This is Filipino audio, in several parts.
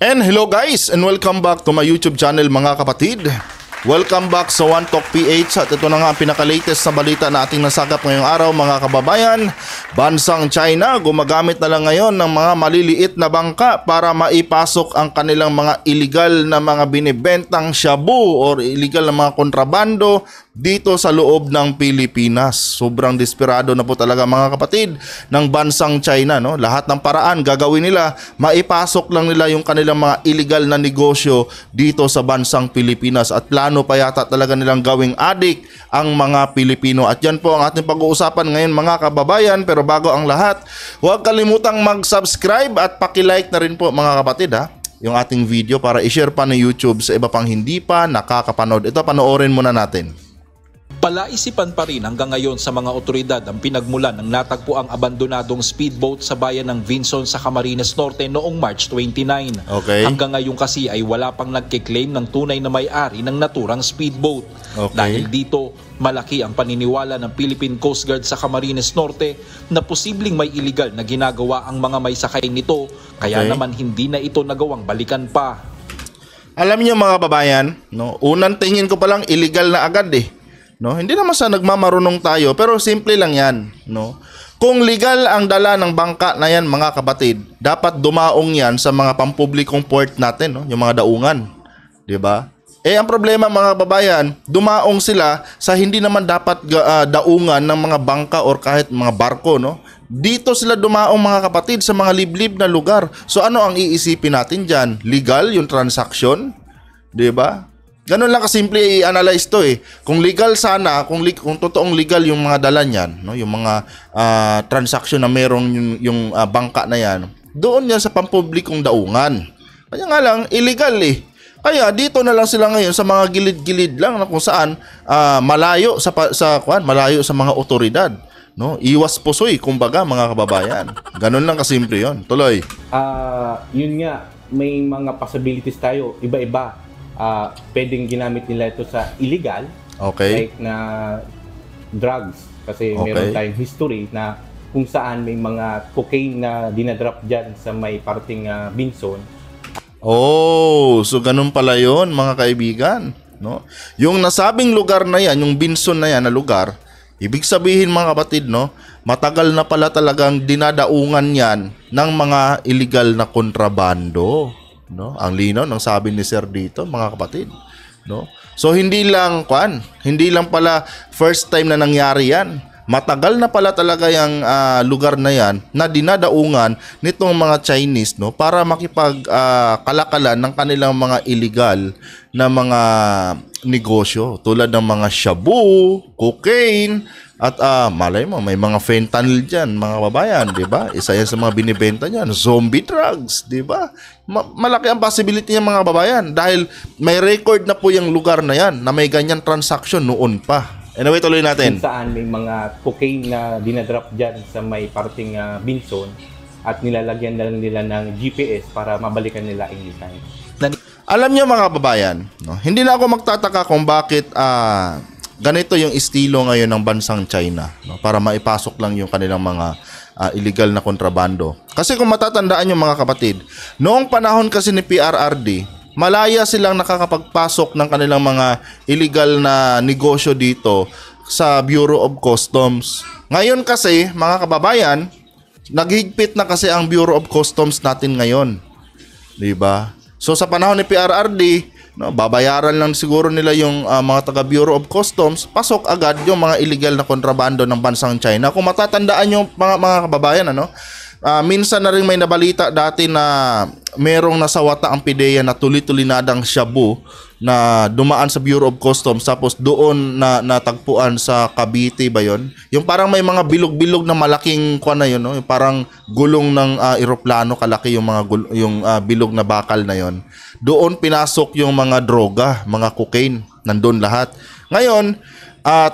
And hello guys, and welcome back to my YouTube channel mga kapatid. Welcome back sa One Talk PH at ito na nga ang pinaka-latest na balita na ating nasagap ngayong araw mga kababayan. Bansang China gumagamit na lang ngayon ng mga maliliit na bangka para maipasok ang kanilang mga illegal na mga binibentang shabu or illegal na mga kontrabando dito sa loob ng Pilipinas. Sobrang desperado na po talaga mga kapatid ng bansang China, no? Lahat ng paraan gagawin nila, maipasok lang nila yung kanilang mga illegal na negosyo dito sa bansang Pilipinas at plano pa yata talaga nilang gawing adik ang mga Pilipino. At yan po ang ating pag-uusapan ngayon mga kababayan. Pero bago ang lahat, huwag kalimutang mag-subscribe at paki-like na rin po mga kapatid yung ating video para i-share pa ng YouTube sa iba pang hindi pa nakakapanood. Ito, panoorin muna natin. Palaisipan pa rin hanggang ngayon sa mga otoridad ang pinagmulan ng natagpuang abandonadong speedboat sa bayan ng Vinson sa Camarines Norte noong March 29. Okay. Hanggang ngayon kasi ay wala pang nagkiklaim ng tunay na may-ari ng naturang speedboat. Okay. Dahil dito, malaki ang paniniwala ng Philippine Coast Guard sa Camarines Norte na posibleng may illegal na ginagawa ang mga may sakay nito, kaya naman hindi na ito nagawang balikan pa. Alam niyo mga babayan, no, unang tingin ko pa lang illegal na agad No, hindi naman sa nagmamarunong tayo, pero simple lang 'yan, no. Kung legal ang dala ng bangka na 'yan, mga kapatid, dapat dumaong 'yan sa mga pampublikong port natin, no, yung mga daungan, 'di ba? Ang problema mga babayan, dumaong sila sa hindi naman dapat daungan ng mga bangka or kahit mga barko, no. Dito sila dumaong mga kapatid sa mga liblib na lugar. So ano ang iisipin natin diyan? Legal yung transaction, 'di ba? Ganun lang kasimple i-analyze to Kung legal sana, kung totoong legal yung mga dala niyan, no, yung mga transaction na merong yung bangka na yan, doon yan sa pampublikong daungan. Kaya nga lang illegal Kaya dito na lang sila ngayon sa mga gilid-gilid lang na kung saan malayo malayo sa mga otoridad, no? Iwas pusoy kumbaga mga kababayan. Ganun lang kasimple 'yon. Tuloy. Yun nga, may mga possibilities tayo, iba-iba. Pwedeng ginamit nila ito sa illegal, like na drugs, kasi meron tayong history na kung saan may mga cocaine na dinadrop dyan sa may parting Binson. So ganun pala yun mga kaibigan, no? Yung nasabing lugar na yan, yung Binson na yan na lugar, ibig sabihin mga kapatid, no, matagal na pala talagang dinadaungan yan ng mga illegal na kontrabando. No, ang linaw ng sabi ni Sir dito mga kapatid, no? So hindi lang pala first time na nangyari yan. Matagal na pala talaga yung lugar na yan na dinadaungan nitong mga Chinese, no, para makipag kalakalan ng kanilang mga illegal na mga negosyo tulad ng mga shabu, cocaine, at malay mo may mga fentanyl diyan mga babayan, 'di ba? Isa yan sa mga binibenta niyan, zombie drugs, 'di ba? Malaki ang possibility niya mga babayan dahil may record na po yung lugar na yan na may ganyan transaction noon pa. Anyway, tuloy natin. Kung saan may mga cocaine na dinadrop dyan sa may parting Binson at nilalagyan na lang nila ng GPS para mabalikan nila anytime. Alam niyo mga babayan, no, hindi na ako magtataka kung bakit ganito yung estilo ngayon ng bansang China, no, para maipasok lang yung kanilang mga illegal na kontrabando. Kasi kung matatandaan yung mga kapatid, noong panahon kasi ni PRRD, malaya silang nakakapagpasok ng kanilang mga illegal na negosyo dito sa Bureau of Customs. Ngayon kasi, mga kababayan, naghigpit na kasi ang Bureau of Customs natin ngayon. 'Di ba? So sa panahon ni PRRD, no, babayaran lang siguro nila yung mga taga Bureau of Customs, pasok agad yung mga illegal na kontrabando ng bansang China. Kung matatandaan yung mga kababayan, minsan na rin may nabalita dati na merong nasawata ang PIDEA na tuli-tulinadang shabu na dumaan sa Bureau of Customs tapos doon na natagpuan sa Cavite ba yun? Yung parang may mga bilog-bilog na malaking no? Yung parang gulong ng eroplano kalaki yung mga bilog na bakal na yon. Doon pinasok yung mga droga, mga cocaine, nandun lahat. Ngayon,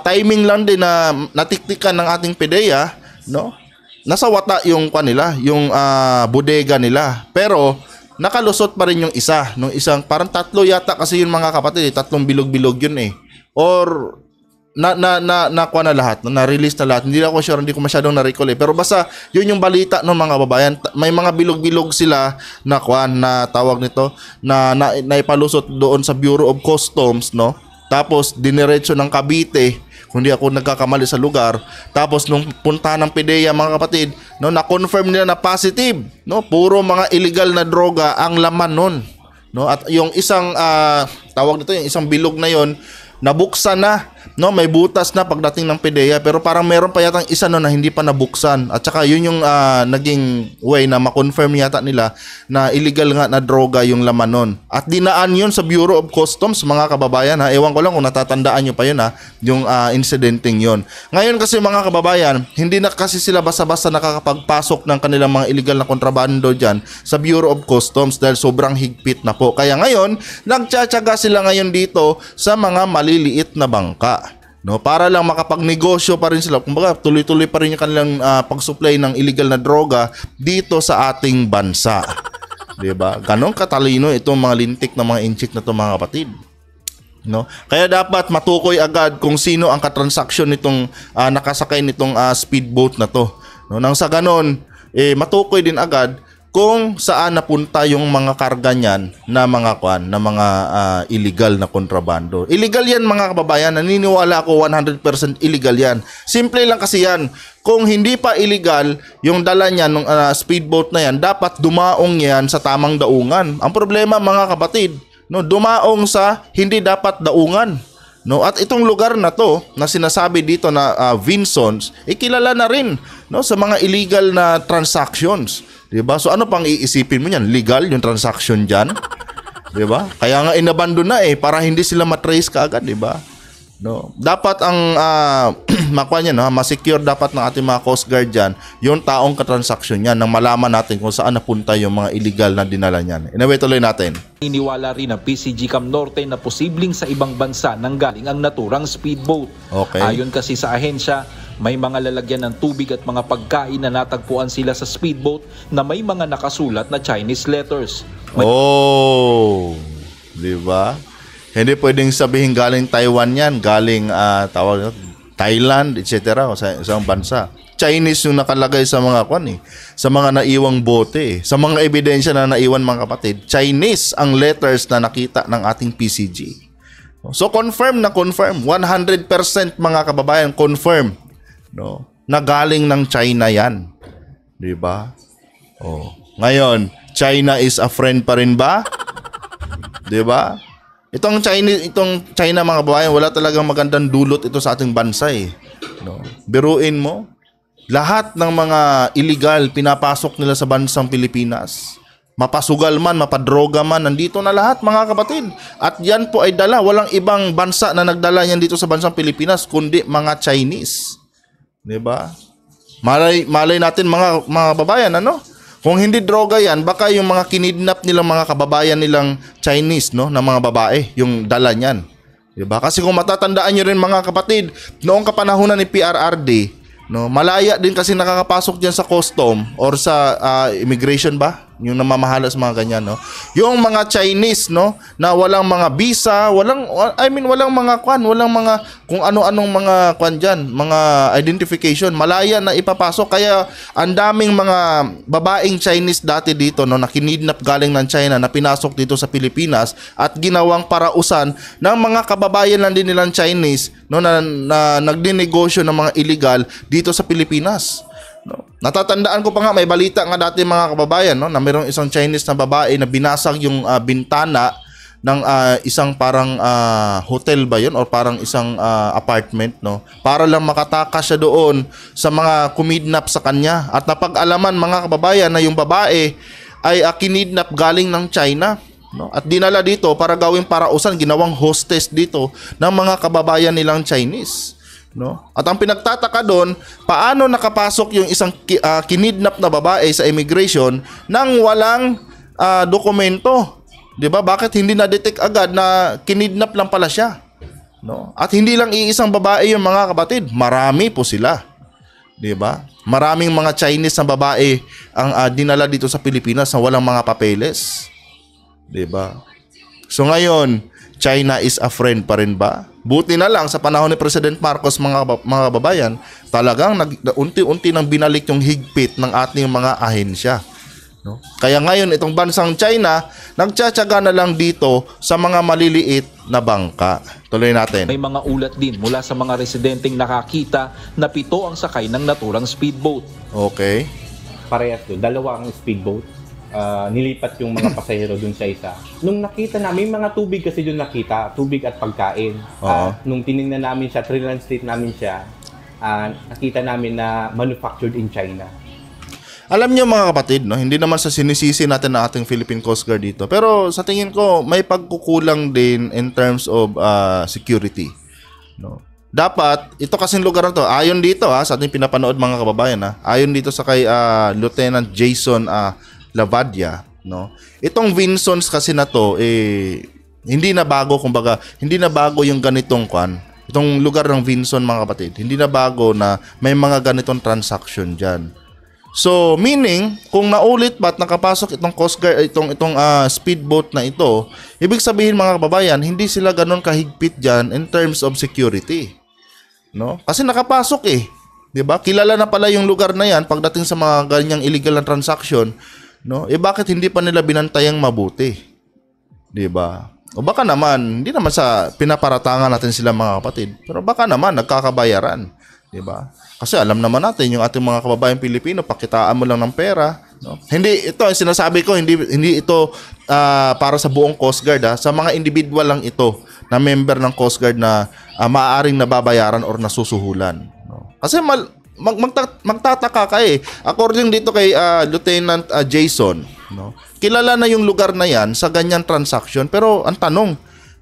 timing lang din na natiktikan ng ating PIDEA, no? Nasawata yung bodega nila. Pero nakalusot pa rin yung isa, nung isang parang tatlo yata kasi yun mga kapatid, tatlong bilog-bilog yun Or nakuha na lahat, na-release na lahat. Hindi ako sure, hindi ko masyadong na-recall eh. Pero basta, yun yung balita ng mga kababayan. May mga bilog-bilog sila na tawag nito, na naipalusot doon sa Bureau of Customs, no? Tapos, diniretso ng Cavite, kung di ako nagkakamali sa lugar. Tapos, nung punta ng PDEA, mga kapatid, no, na-confirm nila na positive, no? Puro mga illegal na droga ang laman nun. No? At yung isang, tawag nito, yung isang bilog na yon nabuksan na, no, may butas na pagdating ng PDEA, pero parang meron pa yatang isa no na hindi pa nabuksan. At saka yun yung naging way na ma-confirm yata nila na illegal nga na droga yung laman nun. At dinaan yun sa Bureau of Customs, mga kababayan, ha. Ewan ko lang kung natatandaan nyo pa yun, ha, yung incidenting yun. Ngayon kasi, mga kababayan, hindi na kasi sila basta-basta nakakapagpasok ng kanilang mga illegal na kontrabando dyan sa Bureau of Customs dahil sobrang higpit na po. Kaya ngayon, nagtsatsaga sila ngayon dito sa mga maliliit na bangka, no, para lang makapagnegosyo pa rin sila. Kumbaga, tuloy-tuloy pa rin yung kanilang pag-supply ng illegal na droga dito sa ating bansa. 'Di ba? Ganon katalino itong mga lintik na mga inchik na to, mga kapatid. No? Kaya dapat matukoy agad kung sino ang katransaksyon nitong nakasakay nitong speedboat na to. No? Nang sa ganon, matukoy din agad kung saan napunta yung mga karga niyan na mga illegal na kontrabando. Illegal yan, mga kababayan. Naniniwala ako 100% illegal yan. Simple lang kasi yan. Kung hindi pa illegal yung dala niya ng speedboat na yan, dapat dumaong yan sa tamang daungan. Ang problema, mga kapatid, no, dumaong sa hindi dapat daungan. No, at itong lugar na to na sinasabi dito na Vinsons, kilala na rin, no, sa mga illegal na transactions. 'Di ba? So ano pang iisipin mo niyan? Legal yung transaction diyan? 'Di ba? Kaya nga inabandon na para hindi sila matrace kaagad, 'di ba? No. Dapat ang makuha niyan, ma-secure dapat ng ating mga Coast Guard diyan yung taong katransaksyon niyan nang malaman natin kung saan napunta yung mga illegal na dinala niyan. Anyway, tuloy natin. Iniwala rin ng PCG Cam Norte na posibleng sa ibang bansa nanggaling ang naturang speedboat. Okay. Ayon kasi sa ahensya, may mga lalagyan ng tubig at mga pagkain na natagpuan sila sa speedboat na may mga nakasulat na Chinese letters. Di ba? Hindi pwedeng sabihin galing Taiwan yan, galing Thailand, etc. o sa isang bansa. Chinese yung nakalagay sa mga sa mga naiwang bote, sa mga ebidensya na naiwan, mga kapatid. Chinese ang letters na nakita ng ating PCG. So confirm 100% mga kababayan, confirm, no, na galing ng China yan. 'Di ba? Ngayon, China is a friend pa rin ba? 'Di ba? Itong China, mga kababayan, wala talagang magandang dulot ito sa ating bansa no? Biruin mo, lahat ng mga illegal pinapasok nila sa bansang Pilipinas. Mapasugal man, mapadroga man, nandito na lahat, mga kapatid. At yan po ay dala, walang ibang bansa na nagdala yan dito sa bansang Pilipinas kundi mga Chinese. 'Di ba? Malay natin, mga kababayan, ano? Kung hindi droga yan, baka yung mga kinidnap nilang mga kababayan nilang Chinese, no, na mga babae, yung dala niyan. 'Di ba? Kasi kung matatandaan niyo rin, mga kapatid, noong kapanahunan ni PRRD, no, malaya din kasi nakakapasok diyan sa custom or sa immigration ba? Yung namamahala sa mga ganyan, no. Yung mga Chinese, no, na walang mga visa, walang mga walang mga kung ano-anong mga diyan, mga identification, malaya na ipapasok. Kaya ang daming mga babaeng Chinese dati dito, no, na kinidnap galing ng China na pinasok dito sa Pilipinas at ginawang parausan ng mga kababayan lang din nilang Chinese, no, na nagdinegosyo ng mga illegal dito sa Pilipinas. No. Natatandaan ko pa nga, may balita nga dati, mga kababayan, no, na mayroong isang Chinese na babae na binasag yung bintana ng isang parang hotel ba yun or parang isang apartment, no, para lang makatakas siya doon sa mga kumidnap sa kanya. At napag-alaman, mga kababayan, na yung babae ay kinidnap galing ng China, no, at dinala dito para gawing parausan, ginawang hostess dito ng mga kababayan nilang Chinese. No? At ang pinagtataka doon, paano nakapasok yung isang kinidnap na babae sa immigration nang walang dokumento? 'Di ba? Bakit hindi na-detect agad na kinidnap lang pala siya? No? At hindi lang iisang babae yung, mga kapatid, marami po sila. 'Di ba? Maraming mga Chinese na babae ang dinala dito sa Pilipinas na walang mga papeles. 'Di ba? So ngayon, China is a friend pa rin ba? Buti na lang sa panahon ni President Marcos, mga kababayan, talagang unti-unti nang binalik yung higpit ng ating mga ahensya. No? Kaya ngayon itong bansang China, nagtsatsaga na lang dito sa mga maliliit na bangka. Tuloy natin. May mga ulat din mula sa mga residenteng nakakita na 7 ang sakay ng naturang speedboat. Okay. Parehas doon. 2 ang speedboat. Nilipat yung mga pasahero dun sa isa. Nung nakita namin, mga tubig kasi dun nakita. Tubig at pagkain. Nung tinignan namin siya, translate namin siya, nakita namin na manufactured in China. Alam niyo mga kapatid, no, hindi naman sa sinisisi natin na ating Philippine Coast Guard dito. Pero sa tingin ko, may pagkukulang din in terms of security. No. Dapat, ito kasing lugar na to, ayon dito sa ating pinapanood mga kababayan, ayon dito sa kay Lieutenant Jason Lavadia, no. Itong Vinsons kasi na to, hindi na bago, kumbaga, hindi na bago yung ganitong kwan. Itong lugar ng Vinson mga kapatid, hindi na bago na may mga ganitong transaction dyan. So, meaning, kung naulit pa at nakapasok itong Coast Guard, itong speedboat na ito, ibig sabihin mga kababayan, hindi sila ganun kahigpit dyan in terms of security. No? Kasi nakapasok 'di ba? Kilala na pala yung lugar na yan pagdating sa mga ganyang illegal na transaction, no? Bakit hindi pa nila binantayang mabuti? 'Di ba? O baka naman, hindi naman sa pinaparatangan natin sila mga kapatid, pero baka naman nagkakabayaran, 'di ba? Kasi alam naman natin yung ating mga kababayang Pilipino, pakitaan mo lang ng pera, no? Hindi ito, sinasabi ko, hindi ito para sa buong Coast Guard, sa mga individual lang ito na member ng Coast Guard na maaaring nababayaran or nasusuhulan, no? Kasi magtataka ka according dito kay Lieutenant Jason, no? Kilala na yung lugar na yan sa ganyan transaction, pero ang tanong,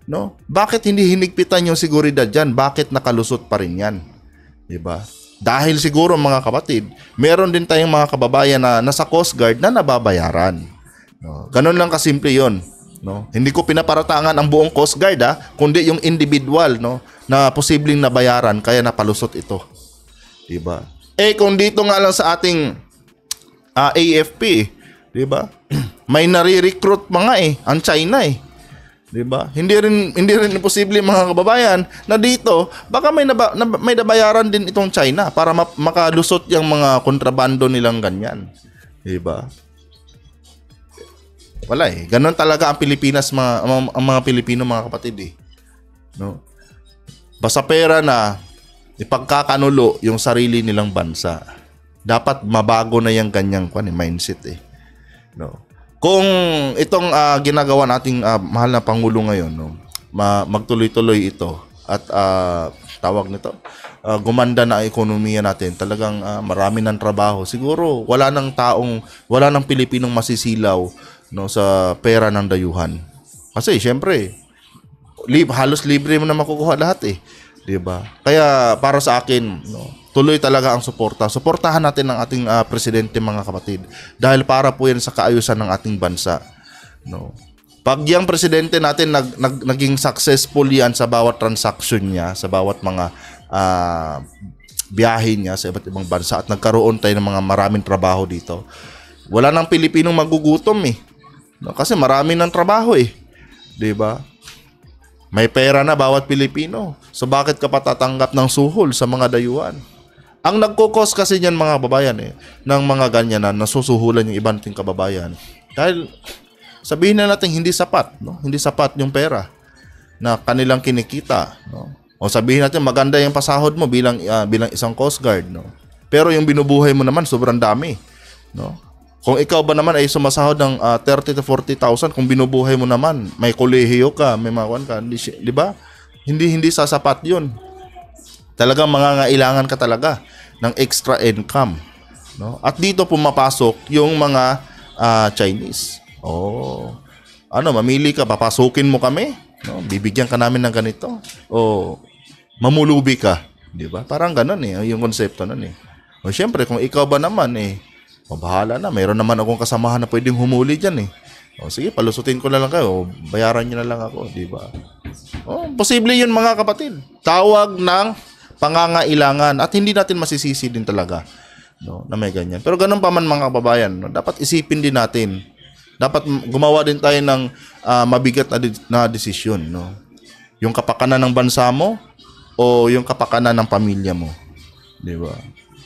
no, bakit hindi hinigpitan yung seguridad diyan? Bakit nakalusot pa rin yan? 'Di ba? Dahil siguro mga kapatid, meron din tayong mga kababayan na nasa Coast Guard na nababayaran. No? Ganun lang kasimple yun. No? Hindi ko pinaparatangan ang buong Coast Guard, kundi yung individual, no, na posibleng nabayaran kaya napalusot ito. Diba? Kung dito nga lang sa ating AFP, diba? May nare-recruit mga ang China 'di ba? Hindi rin imposible mga kababayan na dito baka may nabayaran din itong China para makalusot yung mga kontrabando nilang ganyan. 'Di ba? Wala Ganon talaga ang Pilipinas, ang mga Pilipino mga kapatid No? Basta pera na ipagkakanulo yung sarili nilang bansa. Dapat mabago na yung ganyang mindset No? Kung itong ginagawa nating mahal na Pangulo ngayon, no, magtuloy-tuloy ito at tawag nito, gumanda na ang ekonomiya natin, talagang marami ng trabaho. Siguro wala ng Pilipinong masisilaw, no, sa pera ng dayuhan. Kasi syempre, halos libre mo na makukuha lahat 'di ba? Kaya para sa akin, no, tuloy talaga ang suporta. Suportahan natin ang ating presidente mga kapatid dahil para po yan sa kaayusan ng ating bansa, no. Pag yung presidente natin naging successful yan sa bawat transaction niya, sa bawat mga biyahe niya sa iba't ibang bansa at nagkaroon tayo ng mga maraming trabaho dito, wala nang Pilipinong magugutom no, kasi marami ng trabaho 'di ba? May pera na bawat Pilipino. So bakit ka patatanggap ng suhol sa mga dayuhan? Ang nagkukos kasi niyan mga kababayan ng mga ganyan na nasusuhulan yung ibang nating kababayan. Dahil sabihin na natin hindi sapat, no? Hindi sapat yung pera na kanilang kinikita, no? O sabihin natin maganda yung pasahod mo bilang isang Coast Guard, no? Pero yung binubuhay mo naman sobrang dami, no? Kung ikaw ba naman ay sumasahod ng 30 to 40,000, kung binubuhay mo naman, may kolehiyo ka, may makuan ka, di ba? Hindi sasapat 'yun. Talagang mangangailangan ka talaga ng extra income, no? At dito pumapasok yung mga Chinese. Mamili ka, papasukin mo kami, no? Bibigyan ka namin ng ganito. Mamulubi ka, di ba? Parang ganoon yung konsepto nun O syempre, kung ikaw ba naman bahala na, mayroon naman akong kasamahan na pwedeng humuli diyan sige, palusutin ko na lang kayo, bayaran niyo na lang ako, di ba? Posible 'yun mga kapatid. Tawag ng pangangailangan at hindi natin masisisi din talaga, no, na may ganyan. Pero ganun pa man mga kababayan, no, dapat isipin din natin. Dapat gumawa din tayo ng mabigat na desisyon, no. Yung kapakanan ng bansa mo o yung kapakanan ng pamilya mo? Di ba?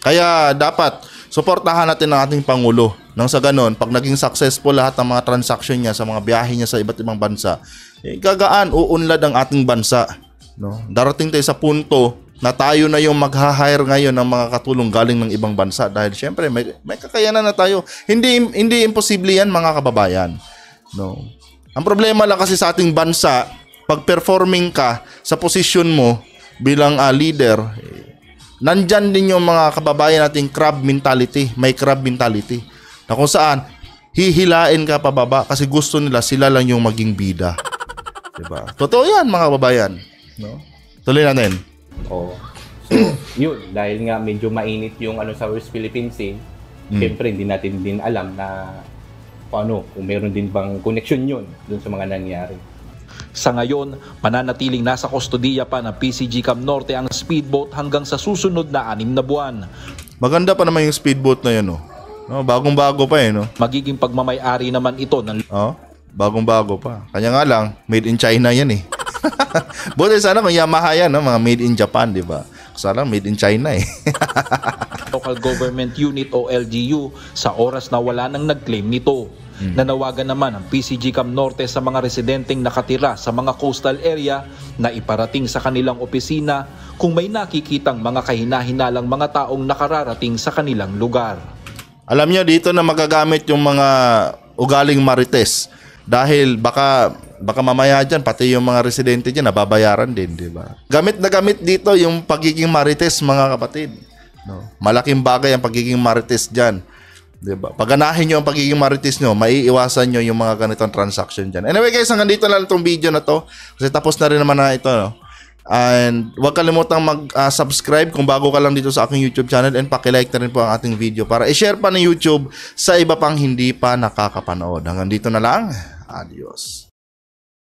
Kaya dapat suportahan natin ang ating Pangulo. Nang sa ganon, pag naging successful lahat ng mga transaction niya sa mga biyahe niya sa iba't ibang bansa, gagaan, uunlad ang ating bansa. No? Darating tayo sa punto na tayo na yung mag-hire ngayon ng mga katulong galing ng ibang bansa dahil syempre may kakayanan na tayo. Hindi imposible yan, mga kababayan. No. Ang problema lang kasi sa ating bansa, pag performing ka sa posisyon mo bilang leader, nandyan din yung mga kababayan nating crab mentality, may crab mentality. Na kung saan hihilain ka pababa kasi gusto nila sila lang yung maging bida. Diba? Totoo yan, mga kababayan. No? Tuloy natin. Oh. So, yun, dahil nga medyo mainit yung sa West Philippine Sea, siyempre hindi natin din alam na kung meron din bang connection yun dun sa mga nangyari. Sa ngayon, mananatiling nasa kustodiya pa ng PCG Cam Norte ang speedboat hanggang sa susunod na 6 na buwan. Maganda pa naman yung speedboat na yun, no? Bagong-bago pa no? Magiging pagmamay-ari naman ito ng bagong-bago pa. Kanya nga lang, made in China yan eh. Buti sana kung Yamaha yan, no? Mga made in Japan, di ba? Sana made in China eh. Local Government Unit o LGU sa oras na wala nang nag-claim nito. Nanawagan naman ang PCG Cam Norte sa mga residenteng nakatira sa mga coastal area na iparating sa kanilang opisina kung may nakikitang mga kahina-hinalang mga taong nakararating sa kanilang lugar. Alam nyo, dito na magagamit yung mga ugaling marites dahil baka mamaya dyan, pati yung mga residente dyan nababayaran din, di ba? Gamit na gamit dito yung pagiging marites, mga kapatid. No? Malaking bagay ang pagiging marites dyan. Diba? Paganahin nyo ang pagiging marites nyo, maiiwasan nyo yung mga ganitong transaction dyan. Anyway guys, hanggang dito na lang itong video na to. Kasi tapos na rin naman na ito. No? And huwag kalimutang mag-subscribe kung bago ka lang dito sa aking YouTube channel. And pakilike na rin po ang ating video para i-share pa ng YouTube sa iba pang hindi pa nakakapanood. Hanggang dito na lang. Adios.